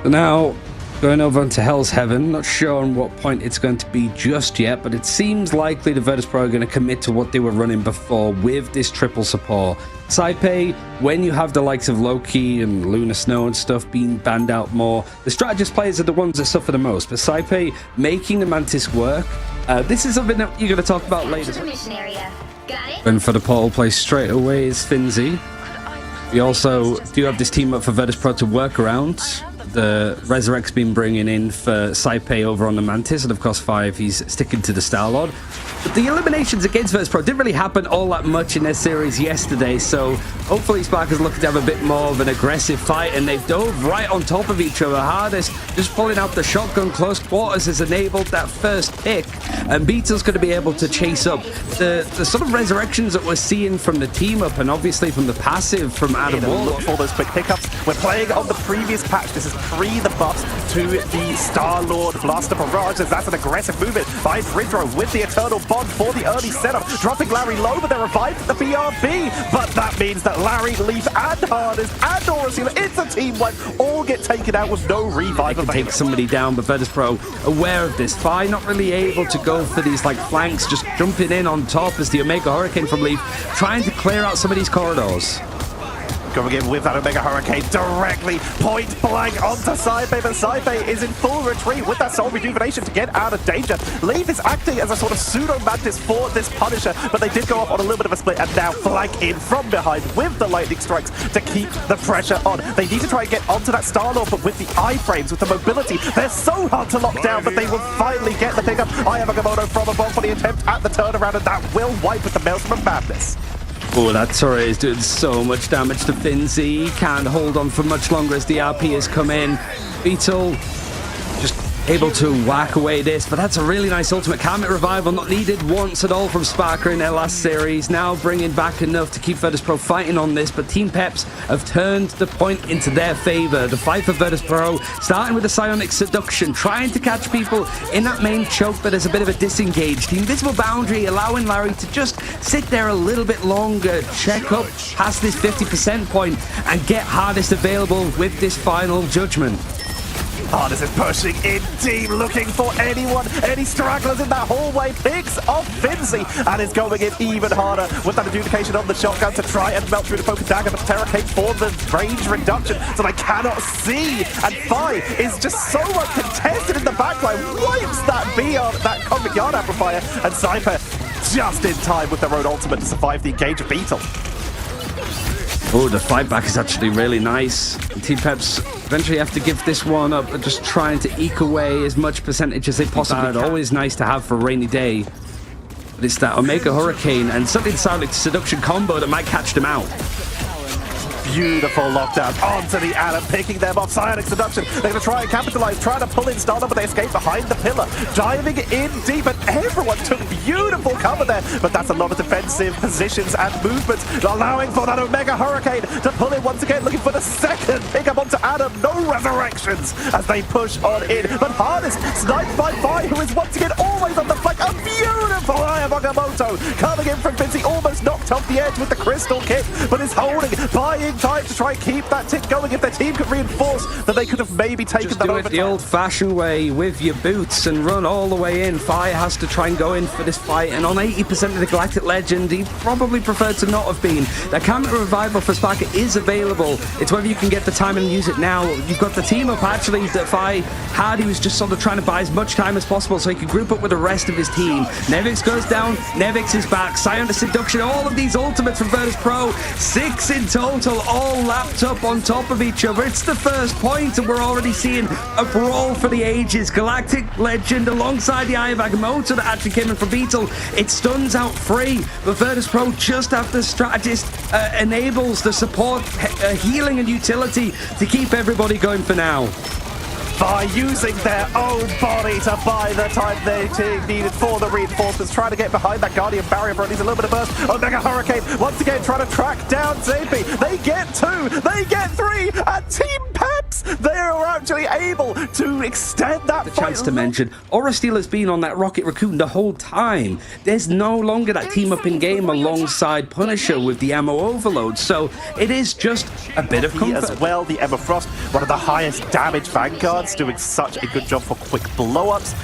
Now, going over into Hell's Heaven, not sure on what point it's going to be just yet, but it seems likely the VIRTUS.PRO are going to commit to what they were running before with this triple support. Saipei, when you have the likes of Loki and Luna Snow and stuff being banned out more, the strategist players are the ones that suffer the most, but Saipei making the Mantis work, this is something that you're going to talk about later. And for the portal play straight away is Finzi. We also do have this team up for VIRTUS.PRO to work around. The Resurrect's been bringing in for Saipei over on the Mantis, and of course 5, he's sticking to the Star-Lord. But the eliminations against VIRTUS.PRO didn't really happen all that much in their series yesterday, so hopefully Spark is looking to have a bit more of an aggressive fight, and they've dove right on top of each other. Hardest just pulling out the shotgun close quarters has enabled that first pick, and Beetle's going to be able to chase up the sort of resurrections that we're seeing from the team up, and obviously from the passive from Adam Wall. Look for those quick pickups. We're playing on the previous patch. This is pre the buffs to the Star-Lord Blaster Barrage, as that's an aggressive movement by Ridro with the Eternal Bond for the early setup, dropping Larry low, but they're revived at the BRB. But that means that Larry, Leaf, and Hardest, and Aurasila, it's a team wipe, all get taken out with no revive. They can take somebody down, but VIRTUS.PRO aware of this. Fi not really able to go for these like flanks, just jumping in on top as the Omega Hurricane from Leaf, trying to clear out some of these corridors. Going in with that Omega Hurricane directly point blank onto Saipei, but Saipei is in full retreat with that Soul Rejuvenation to get out of danger. Leaf is acting as a sort of pseudo-mantis for this Punisher, but they did go off on a little bit of a split and now flank in from behind with the Lightning Strikes to keep the pressure on. They need to try and get onto that Star-Lord, but with the iframes, with the mobility, they're so hard to lock down, but they will finally get the pickup. I have a Gamoto from above for the attempt at the turnaround, and that will wipe with the Maelstrom of Madness. Oh, that turret is doing so much damage to Finzi. He can't hold on for much longer as the RP has come in. Beetle just able to whack away this, but that's a really nice ultimate. Karmic Revival not needed once at all from Sparker in their last series. Now bringing back enough to keep VIRTUS.PRO fighting on this, but Team PEPS have turned the point into their favor. The fight for VIRTUS.PRO starting with the Psionic Seduction, trying to catch people in that main choke, but there's a bit of a disengage. The Invisible Boundary allowing Larry to just sit there a little bit longer, check up past this 50% point, and get Hardest available with this final judgment. Hardest is pushing in deep, looking for anyone, any stragglers in that hallway, picks off Finzi, and is going in even harder with that adjudication on the shotgun to try and melt through the Poker Dagger, but Terracate for the range reduction, so they cannot see, and Fi is just so uncontested in the backline, wipes that BR, that Cosmic Yard Amplifier, and Cypher just in time with their own ultimate to survive the engage of Beetle. Oh, the fight back is actually really nice. Team PEPS eventually have to give this one up, but just trying to eke away as much percentage as they possibly can. Always nice to have for a rainy day. But it's that Omega Hurricane and something Psionic Seduction combo that might catch them out. Beautiful lockdown onto the Adam, picking them off. Psionic Seduction, they're going to try and capitalize, trying to pull in Starter, but they escape behind the pillar, diving in deep, and everyone took beautiful cover there, but that's a lot of defensive positions and movements, allowing for that Omega Hurricane to pull in once again, looking for the second pickup onto Adam. No resurrections as they push on in, but Hardest sniped by Fi, who is once again always on the flank. A beautiful Eye of Agamotto coming in from Vinci, almost knocked off the edge with the crystal kick, but is holding, buying time to try and keep that tick going. If their team could reinforce, that they could have maybe taken just that do over. It the old-fashioned way with your boots and run all the way in. Fi has to try and go in for this fight, and on 80% of the Galactic Legend, he probably preferred to not have been. That Karmic Revival for Sparker is available. It's whether you can get the time and use it now. You've got the team up actually that Fi had. He was just sort of trying to buy as much time as possible so he could group up with the rest of his team. Nevix goes down, Nevix is back, Psionic Seduction, all of these ultimates from VIRTUS.PRO, 6 in total, all lapped up on top of each other. It's the first point, and we're already seeing a brawl for the ages. Galactic Legend alongside the Eye of Agamotto that actually came in from Beetle. It stuns out free, but VIRTUS.PRO, just after Strategist enables the support, healing and utility to keep everybody going for now. By using their own body to buy the time they needed for the reinforcements, trying to get behind that Guardian Barrier, but needs a little bit of burst. Omega Hurricane once again trying to track down Zapi. They get 2, they get 3, and Team PEPS, they are actually able to extend that the chance to mention, Aura Steel has been on that Rocket Raccoon the whole time. There's no longer that team up in game alongside Punisher with the ammo overload, so it is just a bit of comfort. As well, the Emma Frost, one of the highest damage vanguards, doing such a good job for quick blow-ups.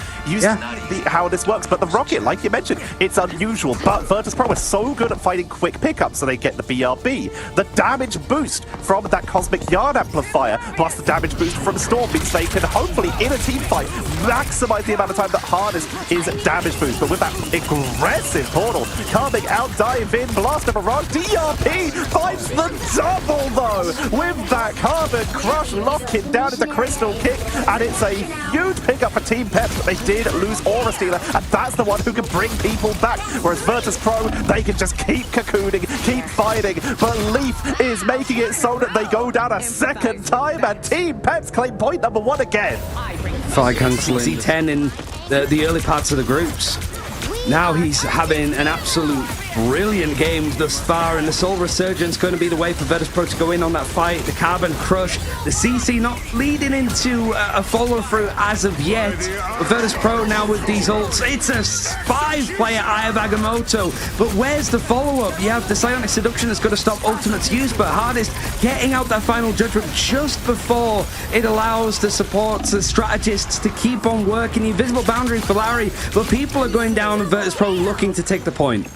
How this works, but the Rocket, like you mentioned, it's unusual, but VIRTUS.PRO is so good at finding quick pickups, so they get the BRB. The damage boost from that Cosmic Yard Amplifier, plus the damage boost from Storm, means they can hopefully, in a team fight, maximize the amount of time that hardest is damage boost. But with that aggressive portal coming out, dive in, blast a barrage, DRP finds the double though, with that Carbon Crush locking down into Crystal Kick, and it's a huge pickup for Team PEPS, but they did lose Aura Stealer, and that's the one who can bring people back, whereas VIRTUS.PRO, they can just keep cocooning, keep fighting, but Leaf is making it so that they go down a second time, and Team PEPS claim point number 1 again. Fight cancelling C10 in the early parts of the groups. Now he's having an absolute brilliant game thus far, and the Soul Resurgence going to be the way for VIRTUS.PRO to go in on that fight. The Carbon Crush, the CC not leading into a follow-through as of yet. But VIRTUS.PRO now with these ults, it's a 5-player Eye of Agamotto, but where's the follow-up? You have the Psionic Seduction that's going to stop Ultimate's use, but Hardest getting out that final judgment just before it allows the supports, the strategists to keep on working. The invisible boundary for Larry, but people are going down and VIRTUS.PRO looking to take the point.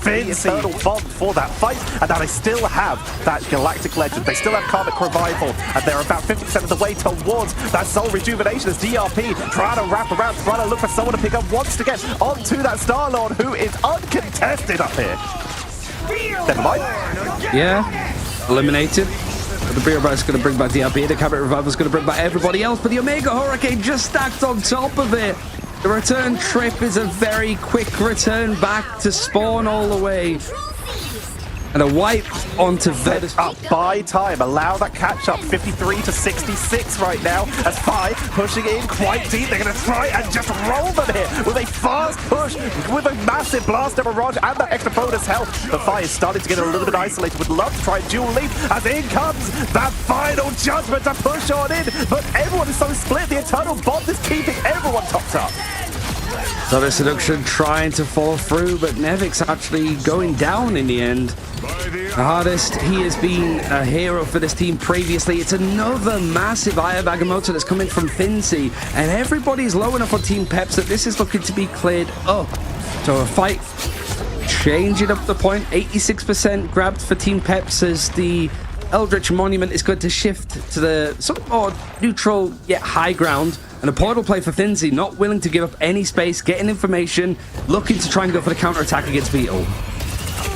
Eternal bond for that fight, and now they still have that Galactic Legend, they still have Karmic Revival, and they're about 50% of the way towards that Soul Rejuvenation as DRP trying to wrap around, trying to look for someone to pick up once again onto that Star-Lord, who is uncontested up here. Never mind. Yeah, eliminated. The Beer is going to bring back DRP, the Karmic Revival is going to bring back everybody else, but the Omega Hurricane just stacked on top of it. The return trip is a very quick return back to spawn all the way. And a wipe onto VIRTUS. Up by time, allow that catch up, 53 to 66 right now, as Fi pushing in quite deep. They're going to try and just roll them here with a fast push, with a massive blast of barrage and that extra bonus health. The Fi is starting to get a little bit isolated, would love to try and dual leap, as in comes that final judgment to push on in, but everyone is so split, the Eternal Bond is keeping everyone topped up. So the Seduction trying to follow through, but Nevic's actually going down in the end. The Hardest, he has been a hero for this team previously. It's another massive Eye of Agamotto that's coming from Finzi, and everybody's low enough on Team PEPS that this is looking to be cleared up. So a fight changing up the point, 86% grabbed for Team PEPS as the Eldritch Monument is going to shift to the somewhat more neutral yet high ground. And a portal play for Finzi, not willing to give up any space, getting information, looking to try and go for the counter-attack against Beetle.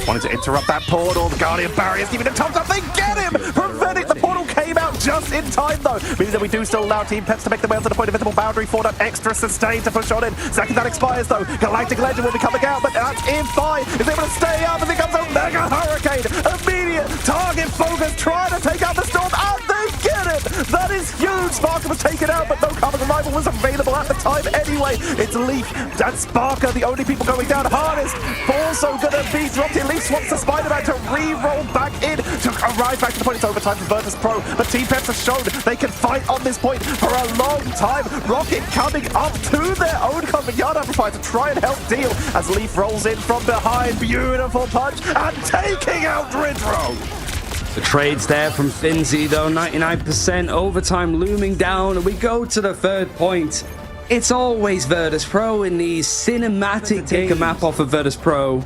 Wanted to interrupt that portal, the Guardian Barrier's giving a thumbs up, they get him! Preventing the portal came out just in time though, meaning that we do still allow Team PEPS to make their way onto the point of invisible boundary for that extra sustain to push on in. Second that expires though, Galactic Legend will be coming out, but that's in Fi is able to stay up as it comes a Mega Hurricane, immediate target focus, trying to take out the Storm, and they get it! That is huge! Sparker was taken out, but no Karmic Revival was available at the time anyway. It's Leaf and Sparker, the only people going down. Hardest also gonna be dropped in. Leaf swaps the Spider-Man to re-roll back in to arrive back to the point. It's overtime for VIRTUS.PRO, but Team PEPS has shown they can fight on this point for a long time. Rocket coming up to their own Cosmic Yard Amplifier to try and help deal as Leaf rolls in from behind. Beautiful punch and taking out Ridro. The trades there from Finzi though, 99% overtime looming down, and we go to the third point. It's always VIRTUS.PRO in these cinematic take a map off of VIRTUS.PRO.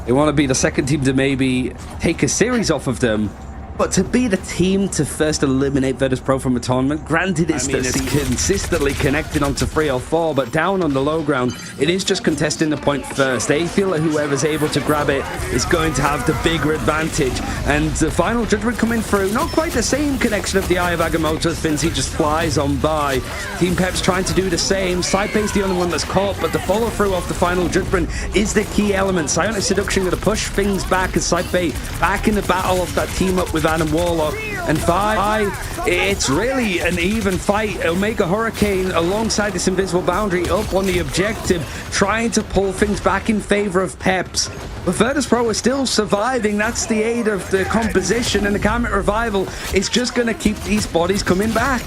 They want to be the second team to maybe take a series off of them. But to be the team to first eliminate VIRTUS.PRO from a tournament, granted it's consistently connected onto 3 or 4, but down on the low ground, it is just contesting the point first. They feel that whoever's able to grab it is going to have the bigger advantage. And the final judgment coming through, not quite the same connection of the Eye of Agamotto as Finzi just flies on by. Team PEPS trying to do the same. Saipei's the only one that's caught, but the follow through off the final judgment is the key element. Psionic Seduction going to push things back as Saipei back in the battle of that team up with with Adam Warlock. And Vi, it's really an even fight. Omega Hurricane alongside this invisible boundary up on the objective, trying to pull things back in favor of PEPS. But VIRTUS.PRO is still surviving. That's the aid of the composition, and the Karmic Revival is just going to keep these bodies coming back.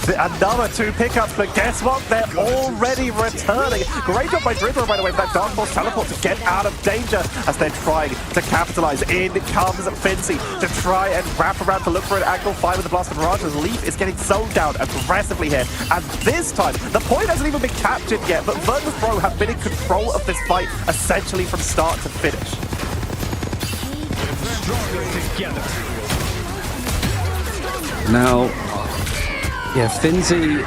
Another 2 pickups, but guess what? They're already returning. Great job by Drizzler, by the way, with that Dark Force teleport to get out of danger as they're trying to capitalize. In comes Fincy to try and wrap around to look for an angle. 5 with the Blast of Mirage as Leaf is getting zoned down aggressively here. And this time, the point hasn't even been captured yet, but VIRTUS.PRO have been in control of this fight essentially from start to finish. Now, yeah, Finzy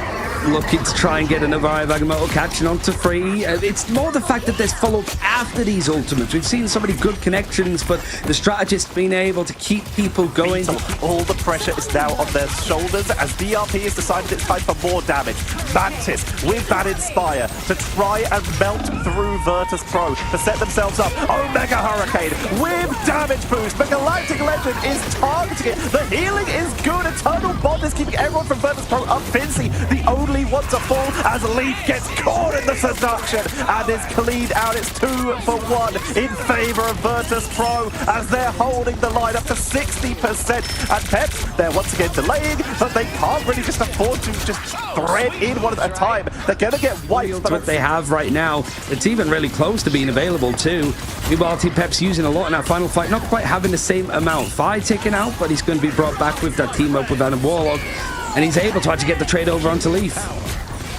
looking to try and get another Eye of Agamotto, catching on to 3. It's more the fact that there's follow-up after these ultimates. We've seen so many good connections, but the strategist being able to keep people going. All the pressure is now on their shoulders as DRP has decided it's time for more damage. Mantis with that Inspire to try and melt through VIRTUS.PRO to set themselves up. Omega Hurricane with damage boost, but Galactic Legend is targeting it. The healing is good. Eternal Bond is keeping everyone from VIRTUS.PRO up. Fincy, the only one to fall as Leaf gets caught in the seduction and is cleaned out. It's 2 for 1 in favor of VIRTUS.PRO as they're holding the line up to 60%. And PEPS, they're once again delaying, but they can't really just afford to just thread in one at a time. They're going to get wiped. But what they have right now, it's even really close to being available too. Meanwhile, Team PEPS using a lot in that final fight, not quite having the same amount. Vi taken out, but he's going to be brought back with that team up with Adam Warlock. And he's able to actually get the trade over onto Leaf.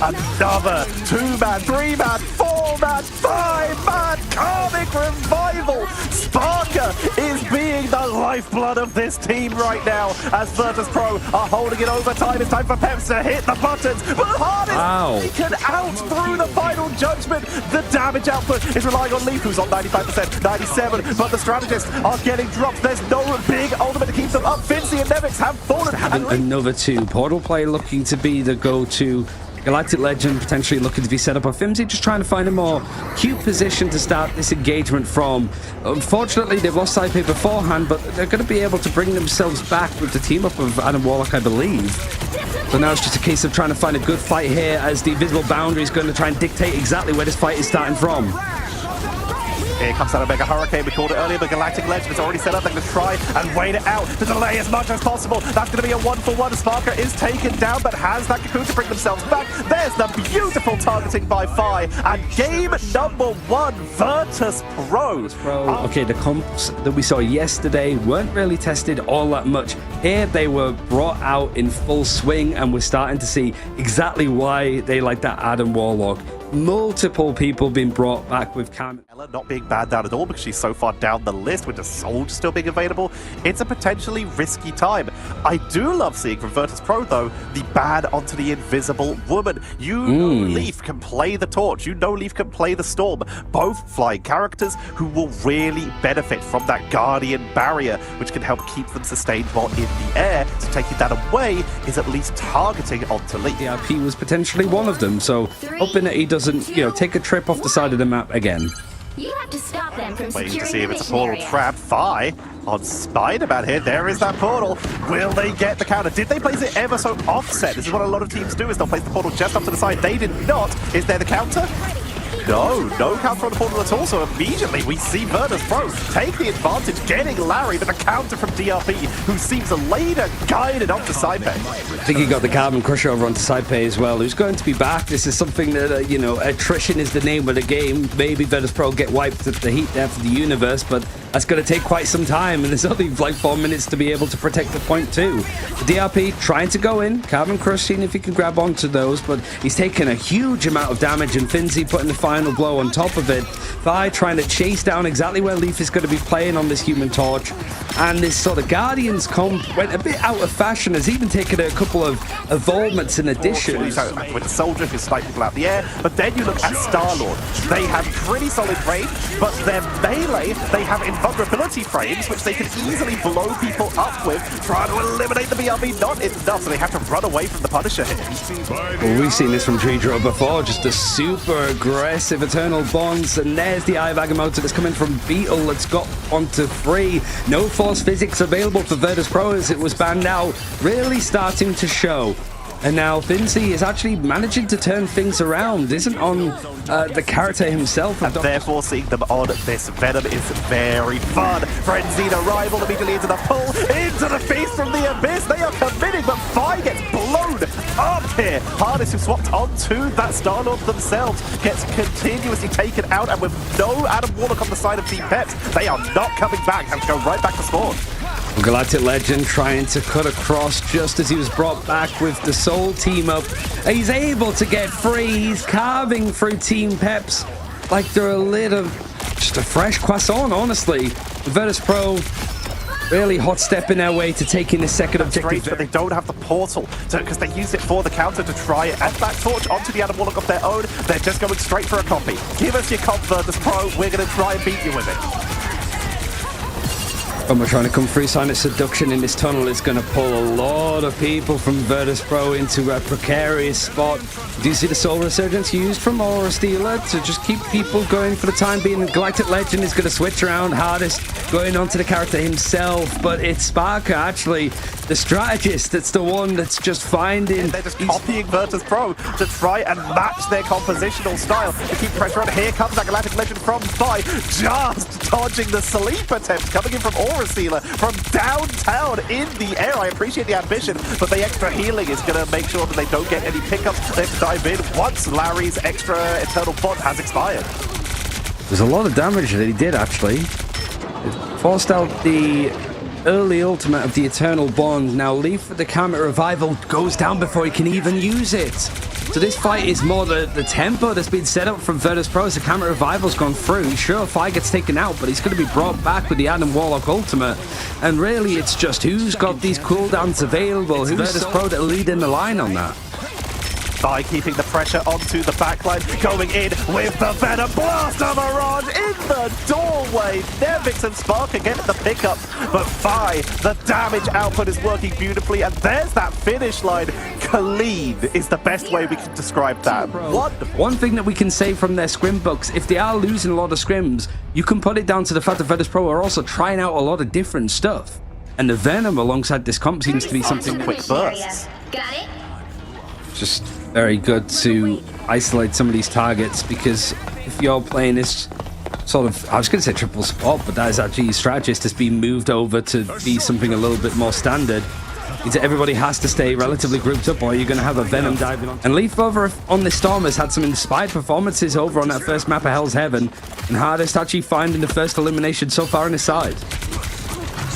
Another 2-man, 3-man, 4-man, 5-man Karmic Revival. Sparker is being the lifeblood of this team right now as VIRTUS.PRO are holding it overtime. It's time for PEPS to hit the buttons, but Hard is taken out through the final judgment. The damage output is relying on Leaf, who's on 95%, 97, but the strategists are getting dropped. There's no big ultimate to keep them up. Fincy and Nevix have fallen. Having another 2. Portal play looking to be the go-to. Galactic Legend potentially looking to be set up. Finzy just trying to find a more cute position to start this engagement from. Unfortunately, they've lost side play beforehand, but they're going to be able to bring themselves back with the team up of Adam Warlock, I believe. So now it's just a case of trying to find a good fight here as the invisible boundary is going to try and dictate exactly where this fight is starting from. Here comes that Omega Hurricane. We called it earlier, but Galactic Legend is already set up. They're going to try and wait it out to delay as much as possible. That's going to be a 1-for-1. Sparker is taken down, but has that cocoon to bring themselves back. There's the beautiful targeting by Vi. And game number 1, VIRTUS.PRO. Okay, the comps that we saw yesterday weren't really tested all that much. Here they were brought out in full swing, and we're starting to see exactly why they like that Adam Warlock. Multiple people being brought back with Cam. Ella not being banned out at all because she's so far down the list with the Soldier still being available. It's a potentially risky time. I do love seeing from VIRTUS.PRO though the ban onto the Invisible Woman. You know Leaf can play the Torch. You know Leaf can play the Storm. Both flying characters who will really benefit from that Guardian barrier, which can help keep them sustained while in the air. So taking that away is at least targeting onto Leaf. DRP was potentially one of them, so hoping that he doesn't, you know, take a trip off the side of the map again. You have to stop them from Waiting to securing see if it's a the mission portal area. trap. Vi on Spider-Man here. There is that portal. Will they get the counter? Did they place it ever so offset? This is what a lot of teams do, is they'll place the portal just up to the side. They did not. Is there the counter? No counter on the portal at all, so immediately we see VIRTUS.PRO take the advantage, getting Larry with a counter from DRP, who seems later guided onto Saipei. I think he got the Carbon Crusher over onto Saipei as well, who's going to be back. This is something that, you know, attrition is the name of the game. Maybe VIRTUS.PRO get wiped at the heat death of the universe, but that's going to take quite some time, and there's only like 4 minutes to be able to protect the point too. The DRP trying to go in, Carbon Crush seeing if he can grab onto those, but he's taken a huge amount of damage, and Finzy putting the final blow on top of it. Vi trying to chase down exactly where Leaf is going to be playing on this Human Torch, and this sort of Guardians comp went a bit out of fashion, has even taken a couple of evolvements in addition. With the Soldier who snipe people out the air, but then you look at Star-Lord. They have pretty solid range, but their melee, they have vulnerability frames, which they can easily blow people up with, trying to eliminate the BRB. Not enough, so they have to run away from the Punisher here. Well, we've seen this from Treedro before, just a super aggressive Eternal Bonds, and there's the Eye of Agamotto that's coming from Beetle that's got onto 3. No force physics available for VIRTUS.PRO as it was banned now, really starting to show. And now Finzi is actually managing to turn things around, isn't on the character himself. And therefore seeing them on this Venom is very fun. Frenzied arrival immediately into the pull, into the feast from the Abyss. They are committing, but Vi gets blown up here. Hardest who swapped onto that Star-Lord themselves gets continuously taken out, and with no Adam Warlock on the side of Team PEPS, they are not coming back and go right back to spawn. Galactic Legend trying to cut across just as he was brought back with the Soul team up. He's able to get free. He's carving through Team PEPS like they're just a fresh croissant, honestly. VIRTUS.PRO really hot stepping their way to taking the second objective. But they don't have the portal because they used it for the counter to try and back torch onto the Adam Warlock of their own. They're just going straight for a copy. Give us your comp, VIRTUS.PRO. We're going to try and beat you with it. We're trying to come through. Silent Seduction in this tunnel is going to pull a lot of people from VIRTUS.PRO into a precarious spot. Do you see the Soul Resurgence used from Aura Stealer to just keep people going for the time being? The Galactic Legend is going to switch around. Hardest going onto the character himself, but it's Sparker, actually, the strategist, that's the one that's just finding... They're just copying VIRTUS.PRO to try and match their compositional style to keep pressure on. Here comes that Galactic Legend from Vi, just dodging the sleep attempt, coming in from Aura Stealer from downtown in the air. I appreciate the ambition, but the extra healing is going to make sure that they don't get any pickups. They have to dive in once Larry's extra Eternal Bond has expired. There's a lot of damage that he did, actually. It forced out the early ultimate of the Eternal Bond. Now Leaf for the Comet Revival goes down before he can even use it. So this fight is more the tempo that's been set up from VIRTUS.PRO as the Comet Revival's gone through. Sure, Fi gets taken out, but he's going to be brought back with the Adam Warlock ultimate. And really, it's just who's got these cooldowns available, who's VIRTUS.PRO that lead in the line on that. By keeping the pressure onto the backline, going in with the Venom Blaster Mirage in the doorway. Nevix and Sparker get the pickup, but Vi, the damage output is working beautifully, and there's that finish line. Clean is the best way we can describe that. Wonderful. One thing that we can say from their scrim books, if they are losing a lot of scrims, you can put it down to the fact that VIRTUS.PRO are also trying out a lot of different stuff. And the Venom alongside this comp seems to be something quick bursts. Got it? Just very good to isolate some of these targets, because if you're playing this sort of, I was going to say triple support, but that is actually strategist has been moved over to be something a little bit more standard. Means that everybody has to stay relatively grouped up, or you're going to have a Venom diving on. And Leaf over on this Storm has had some inspired performances over on that first map of Hell's Heaven, and Hardest actually finding the first elimination so far on his side.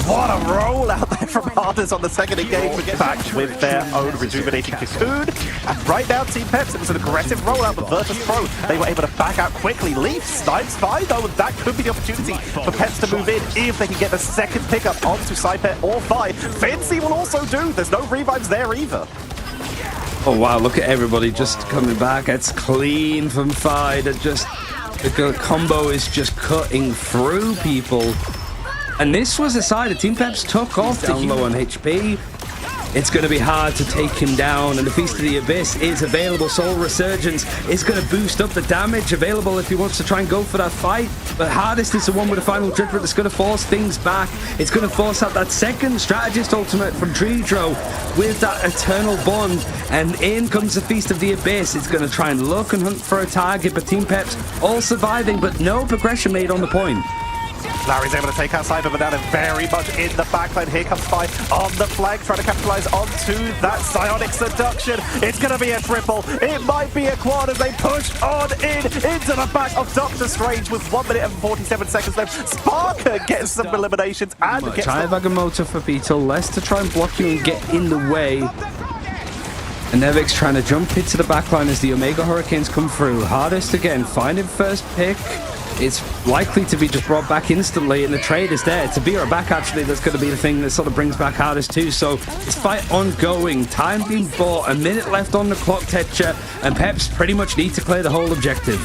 What a roll out there from Hardest on the second engagement, back with their own rejuvenating cocoon. And right now, Team PEPS, it was an aggressive rollout, but VIRTUS.PRO, they were able to back out quickly. Leaf snipes Vi, though, and that could be the opportunity for PEPS to move in if they can get the second pickup onto Cypet or Vi. Finzi will also do. There's no revives there either. Oh wow, look at everybody just coming back. It's clean from Fi. That just, the combo is just cutting through people. And this was a side that Team PEPS took off down low on HP. It's going to be hard to take him down, and the Feast of the Abyss is available. Soul Resurgence is going to boost up the damage available if he wants to try and go for that fight. But Hardest is the one with the final dripper that's going to force things back. It's going to force out that second strategist ultimate from Treedro with that Eternal Bond. And in comes the Feast of the Abyss. It's going to try and look and hunt for a target, but Team PEPS all surviving, but no progression made on the point. Larry's able to take out Cyber, but now they're very much in the backline. Here comes Vi on the flank, trying to capitalize onto that Psionic Seduction. It's going to be a triple. It might be a quad as they push on into the back of Doctor Strange with 1 minute and 47 seconds left. Sparker gets some eliminations and gets Eye of Agamotto for Beetle. Less to try and block you and get in the way. And Nevix trying to jump into the backline as the Omega Hurricanes come through. Hardest again, finding first pick. It's likely to be just brought back instantly, and the trade is there. To be her back, actually, that's going to be the thing that sort of brings back Hardest too. So this fight ongoing, time being bought, a minute left on the clock, Tetcher, and PEPS pretty much need to clear the whole objective.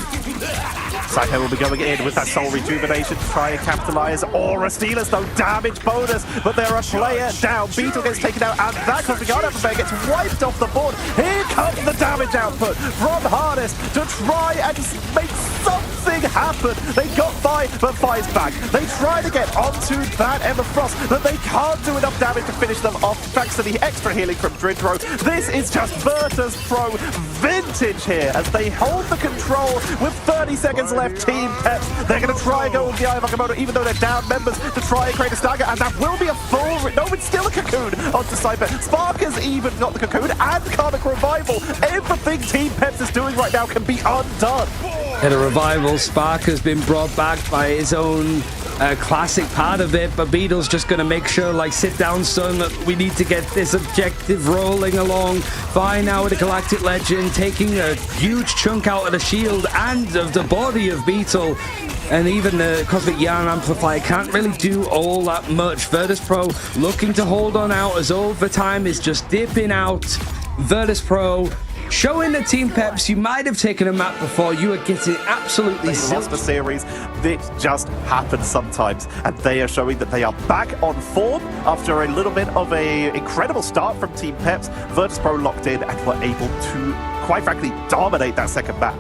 Psycho will be going in with that soul rejuvenation to try and capitalize. Aura Stealers, no damage bonus, but they're a player down. Beetle gets taken out, and that cosmic artifact gets wiped off the board. Here comes the damage output from Harness to try and make something happen. They got Vi, but Vi's back. They try to get onto that Emma Frost, but they can't do enough damage to finish them off thanks to the extra healing from Dridro. This is just VIRTUS.PRO vintage here as they hold the control with 30 seconds left. Team PEPS, they're going to try and go with the Eye of Agamotto, even though they're down members, to try and create a stagger, and that will be a full... No, it's still a cocoon onto Cypher. Spark has even got the cocoon and Karmic Revival. Everything Team PEPS is doing right now can be undone. In a revival, Spark has been brought back by his own classic part of it, but Beetle's just going to make sure, like, sit down, son, that we need to get this objective rolling along. Vi now with a Galactic Legend, taking a huge chunk out of the shield and of the body of Beetle. And even the Cosmic Yarn Amplifier can't really do all that much. VIRTUS.PRO looking to hold on out as overtime is just dipping out. VIRTUS.PRO showing the Team PEPS you might have taken a map before. You are getting absolutely lost the series. It just happens sometimes, and they are showing that they are back on form after a little bit of a incredible start from Team PEPS. VIRTUS.PRO locked in and were able to, quite frankly, dominate that second map.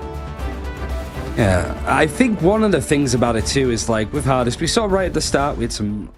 Yeah, I think one of the things about it too is, like, with Hardest, we saw right at the start we had some